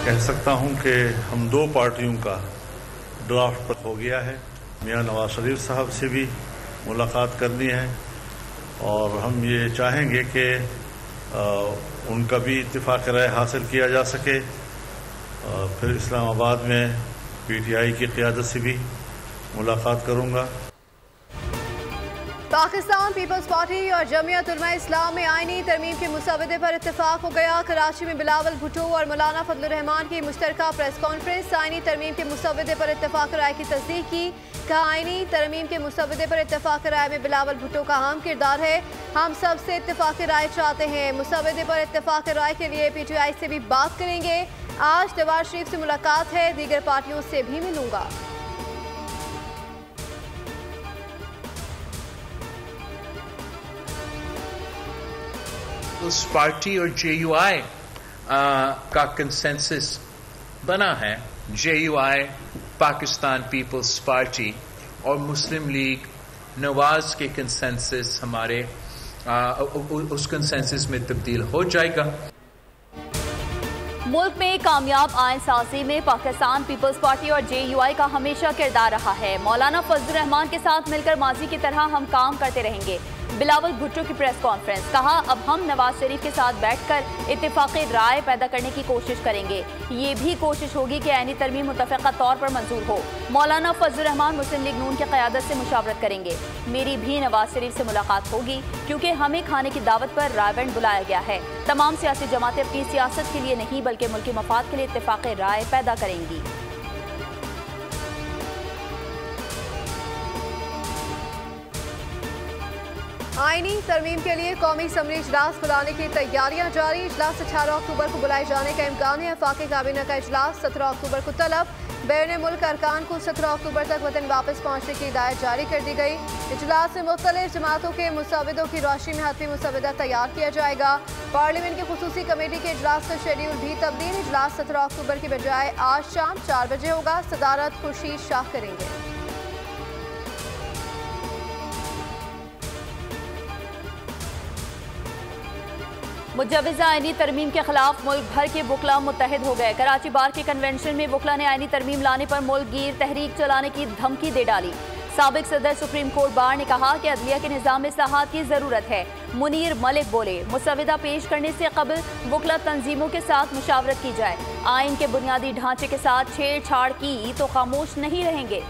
कह सकता हूं कि हम दो पार्टियों का ड्राफ्ट पर हो गया है। मियां नवाज शरीफ साहब से भी मुलाकात करनी है और हम ये चाहेंगे कि उनका भी इत्तेफाक राय हासिल किया जा सके। फिर इस्लामाबाद में PTI की क़ियादत से भी मुलाकात करूंगा। पाकिस्तान पीपल्स पार्टी और जमीयत उलमा इस्लाम में आईनी तरमीम के मुसवदे पर इत्तेफाक हो गया। कराची में बिलावल भुट्टो और मौलाना फजलुर रहमान की मुश्तरका प्रेस कॉन्फ्रेंस। आईनी तरमीम के मुसवदे पर इत्तेफाक राय की तस्दीक की। कहा, आईनी तरमीम के मुसवदे पर इत्तेफाक राय में बिलावल भुट्टो का अहम किरदार है। हम सब से इत्तेफाक राय चाहते हैं। मुसवदे पर इत्तेफाक राय के लिए PTI से भी बात करेंगे। आज नवाज शरीफ से मुलाकात है, दीगर पार्टियों से भी मिलूंगा। उस पार्टी और JUI का कंसेंसस बना है। JUI पाकिस्तान पीपल्स पार्टी और मुस्लिम लीग नवाज के कंसेंसस हमारे उस कंसेंसस में तब्दील हो जाएगा। मुल्क में कामयाब आयन साजी में पाकिस्तान पीपल्स पार्टी और JUI का हमेशा किरदार रहा है। मौलाना फजलुर रहमान के साथ मिलकर माजी की तरह हम काम करते रहेंगे। बिलावल भुट्टो की प्रेस कॉन्फ्रेंस। कहा, अब हम नवाज शरीफ के साथ बैठकर इत्तेफाक़ी राय पैदा करने की कोशिश करेंगे। ये भी कोशिश होगी कि ऐनी तरमीम मुतफ़क़ा तौर पर मंजूर हो। मौलाना फजलुर रहमान मुस्लिम लीग नून की क़यादत से मुशावरत करेंगे। मेरी भी नवाज शरीफ से मुलाकात होगी क्योंकि हमें खाने की दावत पर रायबंद बुलाया गया है। तमाम सियासी जमातें अपनी सियासत के लिए नहीं बल्कि मुल्की मफाद के लिए इत्तेफाक़ी राय पैदा करेंगी। आईनी तरमीम के लिए कौमी असम्बली इजलास बुलाने की तैयारियां जारी। इजलास 18 अक्टूबर को बुलाए जाने का इम्कान है। वफाकी काबीना का इजलास 17 अक्टूबर को तलब। बैरून मुल्क अरकान को 17 अक्टूबर तक वतन वापस पहुंचने की हिदायत जारी कर दी गई। इजलास में मुख्तलिफ जमातों के मुसवदों की रोशनी में हतमी मुसवदा तैयार किया जाएगा। पार्लियामेंट की खुसूसी कमेटी के इजलास का शेड्यूल भी तब्दील। इजलास 17 अक्टूबर की बजाय आज शाम 4 बजे होगा। सदारत खुर्शीद शाह करेंगे। मुजव्वज़ा आईनी तरमीम के खिलाफ मुल्क भर के वकला मुत्तहिद हो गए। कराची बार के कन्वेंशन में वकला ने आईनी तरमीम लाने पर मुल्क गिर तहरीक चलाने की धमकी दे डाली। साबिक सदर सुप्रीम कोर्ट बार ने कहा कि अदलिया के निज़ाम में इस्लाहात की ज़रूरत है। मुनीर मलिक बोले, मुसवदा पेश करने से कबल वकला तंजीमों के साथ मुशावरत की जाए। आइन के बुनियादी ढांचे के साथ छेड़छाड़ की तो खामोश नहीं रहेंगे।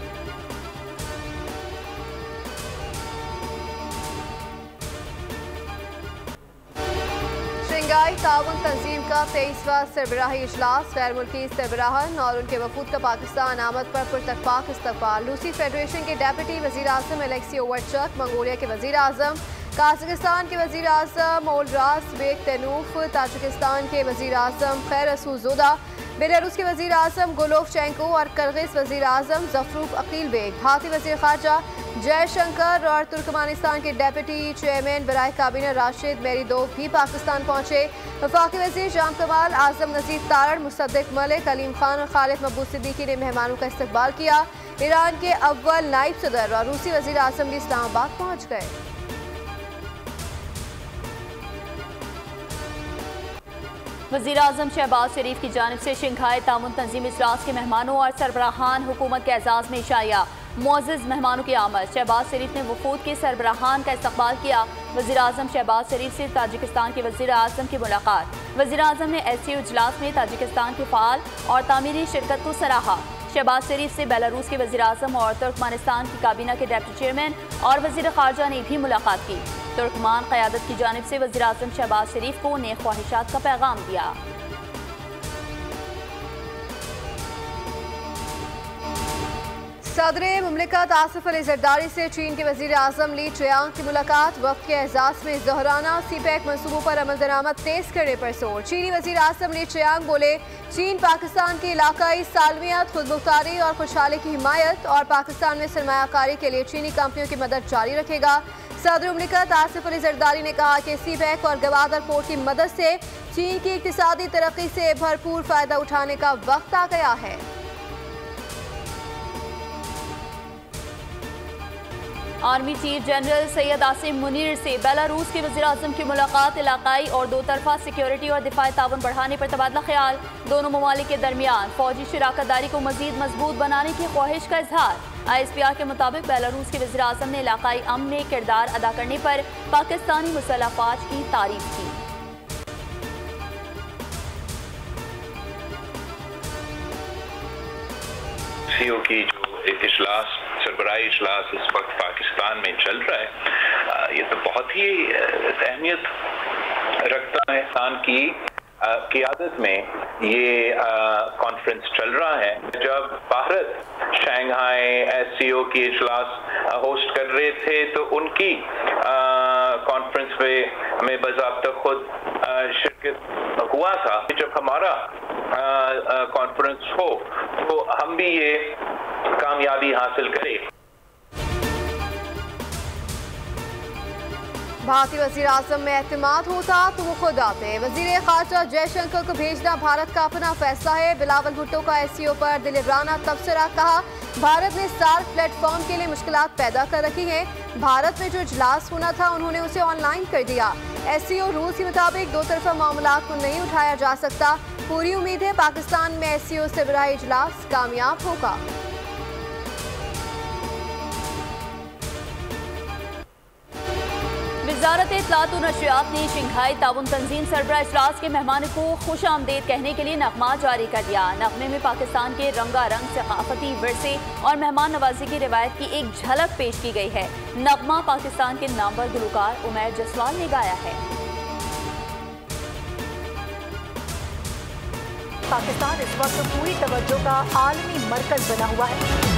शंघाई ताउन तंजीम का 23वां सरबराही इजलास। गैर मुल्की सरबराहन और उनके वफूद का पाकिस्तान आमद पर पुरतकपाक इस्तकबाल। रूसी फेडरेशन के डेप्यूटी वज़ीर आज़म एलेक्सी ओवरचक, मंगोलिया के वज़ीर आज़म, काज़ाकिस्तान के वज़ीर आज़म ओलरास बेग तनूफ, ताजिकिस्तान के वज़ीर आज़म खैर रसूज़ोदा, बेलारूस के वज़ीर आज़म गोलोवचेंको और किर्गिज़ वज़ीर आज़म ज़फरूफ अकील बेग, भारतीय वज़ीर ख़ारजा जयशंकर और तुर्कमानिस्तान के डेप्यूटी चेयरमैन बराए काबीना राशिद मेरिदोव भी पाकिस्तान पहुंचे। वफाकी वज़ीर जाम कमाल, आज़म नज़ीर तारड़, मुसद्दिक मलिक, अलीम खान और खालिद महबूब सिद्दीकी ने मेहमानों का इस्तकबाल किया। ईरान के अव्वल नायब सदर और रूसी वज़ीर आज़म भी इस्लामाबाद पहुँच गए। वज़ीर आज़म शहबाज शरीफ की जानिब से शंघाई ताउन तंजीम इजलास के मेहमानों और सरबराहान हुकूमत के एजाज़ में इशाया। मुअज़्ज़ज़ मेहमानों की आमद। शहबाज शरीफ ने वफूद के सरबराहान का इस्तकबाल किया। वज़ीर आज़म शहबाज शरीफ से ताजिकिस्तान के वज़ीर आज़म की मुलाकात। वज़ीर आज़म ने SCO इजलास में ताजिकिस्तान के फ़ाल और तामीरी शिरकत को सराहा। शहबाज शरीफ से बेलारूस के वज़ीर आज़म और तुर्कमानिस्तान की काबीना के डेप्यूटी चेयरमैन और वज़ीर ख़ारजा ने भी मुलाकात की। तुर्कमान क़यादत की जानिब से वज़ीर आज़म शहबाज शरीफ को नेक ख्वाहिशात का पैगाम दिया। सदर मुमलिकत आसिफ अली जरदारी से चीन के वज़ीर आज़म ली चियांग की मुलाकात। वक्त के एजाज़ में ज़ोहराना CPEC मनसूबों पर अमल दरामद तेज करने पर जोर। चीनी वज़ीर आज़म ली चियांग बोले, चीन पाकिस्तान की इलाकाई सालमियत, खुदमुख्तारी और खुशहाली की हिमायत और पाकिस्तान में सरमायाकारी के लिए चीनी कंपनियों की मदद जारी रखेगा। सदर मुमलिकत आसिफ अली जरदारी ने कहा कि CPEC और गवादर पोर्ट की मदद से चीन की इक़्तिसादी तरक्की से भरपूर फ़ायदा उठाने का वक्त आ गया है। Army chief general Syed Asim Munir से बेलारूस के वज़ीर-ए-आज़म की मुलाकात, इलाकाई और दो तरफा सिक्योरिटी और दिफाई ताउन बढ़ाने पर तबादला ख्याल। दोनों ममालिक के दरमियान फौजी शराकतदारी को मजीद मजबूत बनाने की ख्वाहिश का इजहार। ISPR के मुताबिक बेलारूस के वज़ीर-ए-आज़म ने इलाकाई अमन में किरदार अदा करने पर पाकिस्तानी मुसल्लह फ़ौज की तारीफ की। CO की जो इजलास, सरबराही इजलास इस वक्त पाकिस्तान में चल रहा है, ये तो बहुत ही अहमियत रखता है। पाकिस्तान की क़ियादत में ये कॉन्फ्रेंस चल रहा है। जब भारत शंघाई SCO की इजलास होस्ट कर रहे थे तो उनकी कॉन्फ्रेंस पे हमें बाज़ाब्ता खुद शिरकत हुआ था। जब हमारा कॉन्फ्रेंस हो तो हम भी ये कामयाबी हासिल करें। भारतीय वज़ीर-ए-आज़म में एतमाद होता तो वो खुद आते। वज़ीर ख़ारजा जयशंकर को भेजना भारत का अपना फैसला है। बिलावल भुट्टो का SCO पर दिलराना तबसरा, कहा भारत ने सार्क प्लेटफॉर्म के लिए मुश्किलात पैदा कर रखी हैं। भारत में जो इजलास होना था उन्होंने उसे ऑनलाइन कर दिया। SCO रूल्स के मुताबिक दो तरफा मामलात को नहीं उठाया जा सकता। पूरी उम्मीद है पाकिस्तान में SCO सरबराही इजलास कामयाब होगा। वज़ारत इत्तलात व नशरियात ने शंघाई ताउन तंजीम सरबराह इजलास के मेहमान को खुश आमदेद कहने के लिए नगमा जारी कर दिया। नगमे में पाकिस्तान के रंगारंग सकाफती विरसे और मेहमान नवाजी की रिवायत की एक झलक पेश की गई है। नगमा पाकिस्तान के नामवर गुलकार उमैर जसवाल ने गाया है। पाकिस्तान इस वक्त पूरी तवज्जो का आलमी मरकज बना हुआ है।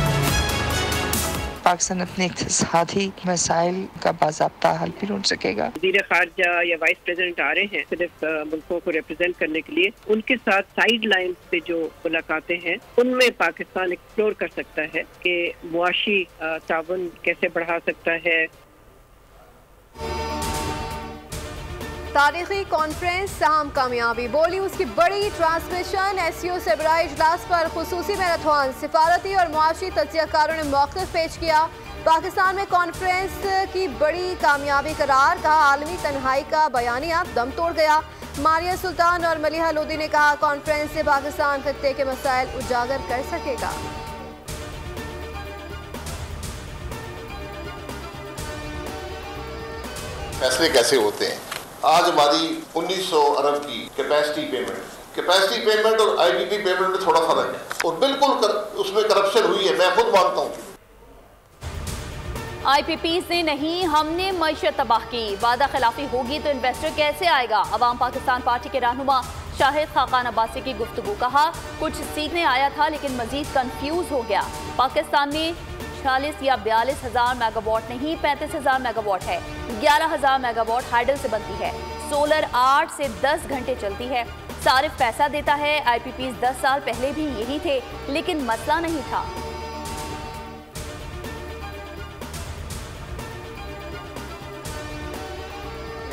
पाकिस्तान अपने इक़्तिसादी मसाइल का बाज़ाब्ता हल भी ढूंढ सकेगा। वज़ीर ख़ारजा या वाइस प्रेसिडेंट आ रहे हैं सिर्फ मुल्कों को रिप्रेजेंट करने के लिए, उनके साथ साइड लाइन पे जो मुलाकातें हैं उनमें पाकिस्तान एक्सप्लोर कर सकता है कि मुआशी ताउन कैसे बढ़ा सकता है। तारीखी कॉन्फ्रेंस साहम कामयाबी, बोली उसकी बड़ी ट्रांसमिशन। SCO सरबराही इजलास पर खुसूसी मैराथन, सिफारती और मुआशी तज्ज़ियाकारों ने मौक़िफ़ पेश किया। पाकिस्तान में कॉन्फ्रेंस की बड़ी कामयाबी करार, कहा आलमी तन्हाई का बयानिया दम तोड़ गया। मारिया सुल्तान और मलिहा लोदी ने कहा कॉन्फ्रेंस से पाकिस्तान खत्ते के मसाइल उजागर कर सकेगा। फैसले कैसे होते हैं? आज हमारी 1900 अरब की कैपेसिटी पेमेंट और IPP पेमेंट में थोड़ा फर्क है और बिल्कुल उसमें करप्शन हुई है, मैं खुद मानता हूँ। IPPs ने नहीं, हमने मईशत तबाह की। वादा खिलाफी होगी तो इन्वेस्टर कैसे आएगा? अवाम पाकिस्तान पार्टी के रहनुमा शाहिद खाकान अब्बासी की गुफ्तगू, कहा कुछ सीखने आया था लेकिन मजीद कंफ्यूज हो गया। पाकिस्तान में 46 या 42 हज़ार मेगावाट नहीं 35,000 मेगावाट है। 11,000 मेगावाट हाइडल से बनती है। सोलर 8 से 10 घंटे चलती है। सारिफ पैसा देता है। IPPs 10 साल पहले भी यही थे लेकिन मसला नहीं था।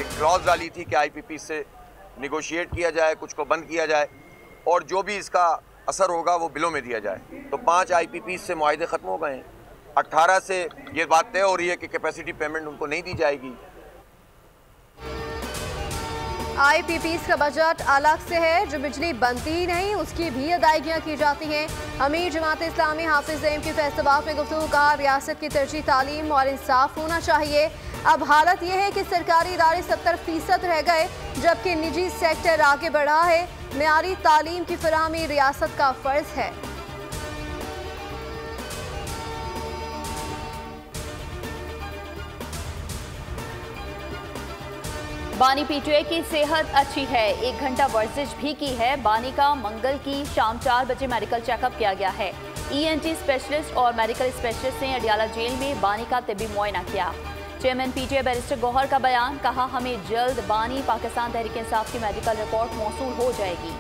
एक क्लॉज डाली थी कि IPP से निगोशिएट किया जाए, कुछ को बंद किया जाए और जो भी इसका असर होगा वो बिलों में दिया जाए। तो 5 IPP से मुआहदे खत्म हो गए हैं। 18 से ये बात तय हो रही है कि कैपेसिटी पेमेंट उनको नहीं दी जाएगी। IPPs का बजट अलग से है, जो बिजली बनती ही नहीं उसकी भी अदायगियाँ की जाती हैं। अमीर जमात इस्लामी हाफिज ज़ईम की फैसलाबाद में गुफ्तगू, कहा रियासत की तरजीह तालीम और इंसाफ होना चाहिए। अब हालत यह है कि सरकारी इदारे 70% रह गए जबकि निजी सेक्टर आगे बढ़ा है। मेयारी तालीम की फराहमी रियासत का फर्ज है। बानी PTI की सेहत अच्छी है, 1 घंटा वर्जिश भी की है। बानी का मंगल की शाम 4 बजे मेडिकल चेकअप किया गया है। ENT स्पेशलिस्ट और मेडिकल स्पेशलिस्ट ने अडियाला जेल में बानी का तिब्बी मुआयना किया। चेयरमैन PTI बैरिस्टर गौहर का बयान, कहा हमें जल्द बानी पाकिस्तान तहरीक इंसाफ की मेडिकल रिपोर्ट मौसूल हो जाएगी।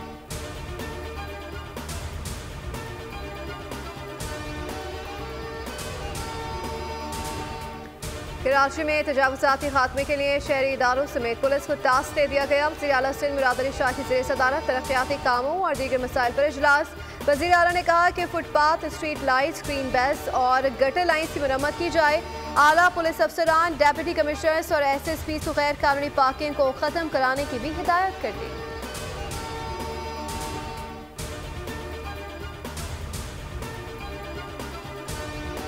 कराची में तजावुज़ाती खात्मे के लिए शहरी इदारों समेत पुलिस को टास्क दे दिया गया। वज़ीर आला सिंध मुराद अली शाह की ज़ेर सदारत तरक्याती कामों और दीगर मसाइल पर इजलास। वज़ीर आला ने कहा कि footpath, street light, screen base और गटर लाइन्स की मरम्मत की जाए। आला पुलिस अफसरान, डेप्यूटी कमिश्नर्स और SSPs को गैर कानूनी पार्किंग को खत्म कराने की भी हिदायत कर दी।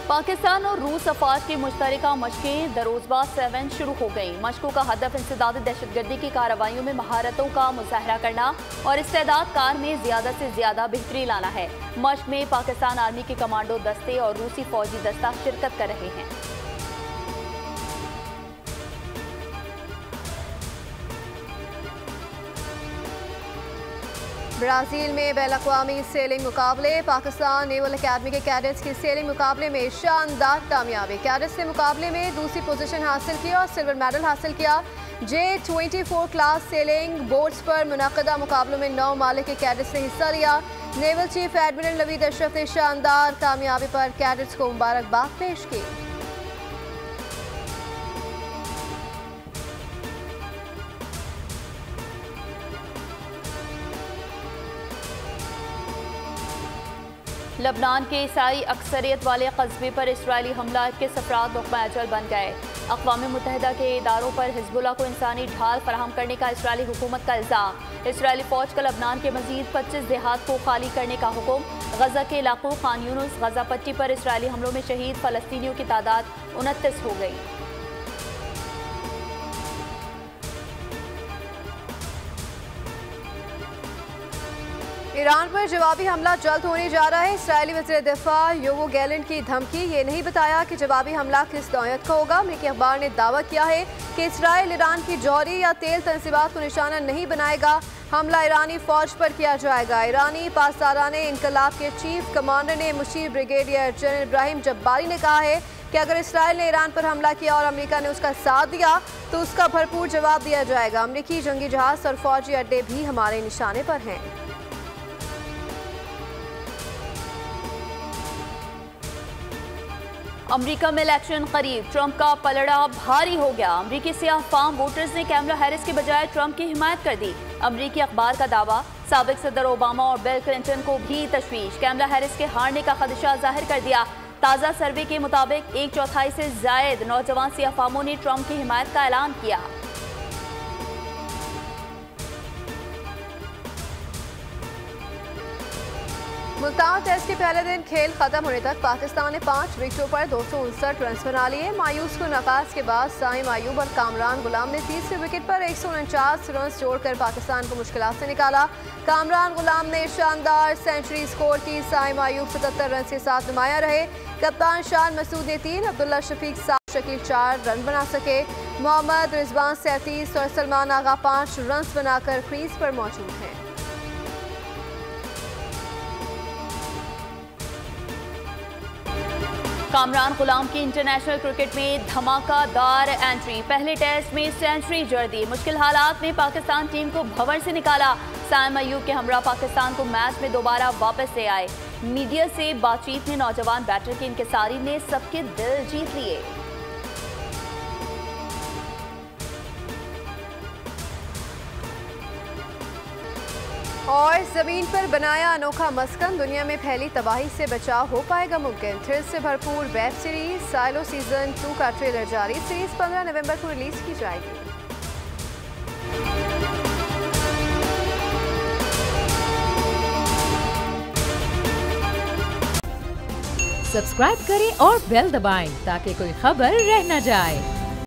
पाकिस्तान और रूस अफवाज की मुश्तरका मशकें दरोजबा 7 शुरू हो गई। मशकों का हदफ इंसदाद दहशतगर्दी की कार्रवाइयों में महारतों का मुजाहरा करना और इस्तेदाद कार में ज्यादा से ज्यादा बेहतरी लाना है। मशक में पाकिस्तान आर्मी के कमांडो दस्ते और रूसी फौजी दस्ता शिरकत कर रहे हैं। ब्राजील में बैन-अक़वामी सेलिंग मुकाबले, पाकिस्तान नेवल अकेडमी के कैडेट्स की सेलिंग मुकाबले में शानदार कामयाबी। कैडेट्स ने मुकाबले में दूसरी पोजीशन हासिल की और सिल्वर मेडल हासिल किया। J24 क्लास सेलिंग बोट्स पर मुनक़दा मुकाबलों में 9 मालिक के कैडेट्स ने हिस्सा लिया। Naval chief admiral Naveed Ashraf ने शानदार कामयाबी पर कैडेट्स को मुबारकबाद पेश की। लबनान के ईसाई अक्सरियत वाले कस्बे पर इसराइली हमला के अफराद मुक़मा अजल बन गए। अक़वाम मुत्तहिदा के इदारों पर हिज़्बुल्लाह को इंसानी ढाल फराहम करने का इसराइली हुकूमत का इल्ज़ाम। इसराइली फ़ौज का लबनान के मज़ीद 25 देहात को खाली करने का हुक्म। गज़ा के इलाक़ों खान यूनुस, गज़ा पट्टी पर इसराइली हमलों में शहीद फ़लस्तीनियों की तादाद 29 हो गई। ईरान पर जवाबी हमला जल्द होने जा रहा है। इसराइली वज़ीर दिफा योवो गैलेंट की धमकी, ये नहीं बताया कि जवाबी हमला किस नौयत का होगा। अमेरिकी अखबार ने दावा किया है कि इसराइल ईरान की जौहरी या तेल तंसीबात को निशाना नहीं बनाएगा। हमला ईरानी फौज पर किया जाएगा। ईरानी पासदाराने इनकलाब के चीफ कमांडर ने मुशीर ब्रिगेडियर जनरल इब्राहिम जब्बारी ने कहा है कि अगर इसराइल ने ईरान पर हमला किया और अमेरिका ने उसका साथ दिया तो उसका भरपूर जवाब दिया जाएगा। अमेरिकी जंगी जहाज और फौजी अड्डे भी हमारे निशाने पर हैं। अमेरिका में इलेक्शन करीब, ट्रंप का पलड़ा भारी हो गया। अमेरिकी सियाह फार्म वोटर्स ने कैमला हैरिस के बजाय ट्रंप की हिमायत कर दी। अमेरिकी अखबार का दावा, साबिक सदर ओबामा और बिल क्लिंटन को भी तशवीश, कैमला हैरिस के हारने का खदशा जाहिर कर दिया। ताज़ा सर्वे के मुताबिक 1/4 से जायद नौजवान सियाह फार्मों ने ट्रंप की हिमायत का ऐलान किया। मुल्तान टेस्ट के पहले दिन खेल खत्म होने तक पाकिस्तान ने 5 विकेटों पर 259 रन बना लिए। मायूस को नकाज के बाद साइम अयूब और कामरान गुलाम ने तीसरे विकेट पर 149 रन जोड़कर पाकिस्तान को मुश्किलात से निकाला। कामरान गुलाम ने शानदार सेंचुरी स्कोर की। साइम अयूब 77 रन के साथ नुमाया रहे। कप्तान शान मसूद ने 3, अब्दुल्ला शफीक 7, शकील 4 रन बना सके। मोहम्मद रिजवान 37 और सलमान आगा 5 रन बनाकर क्रीज पर मौजूद हैं। कामरान गुलाम की इंटरनेशनल क्रिकेट में धमाकादार एंट्री, पहले टेस्ट में सेंचुरी जड़ दी। मुश्किल हालात में पाकिस्तान टीम को भंवर से निकाला। साइम अयूब के हमरा पाकिस्तान को मैच में दोबारा वापस ले आए। मीडिया से बातचीत में नौजवान बैटर के इंकिसारी ने सबके दिल जीत लिए। और जमीन पर बनाया अनोखा मस्कन, दुनिया में फैली तबाही से बचाव हो पाएगा मुमकिन। थ्रिल से भरपूर वेब सीरीज साइलो सीजन 2 का ट्रेलर जारी। सीरीज 15 नवंबर को रिलीज की जाएगी। सब्सक्राइब करें और बेल दबाएं ताकि कोई खबर रह न जाए।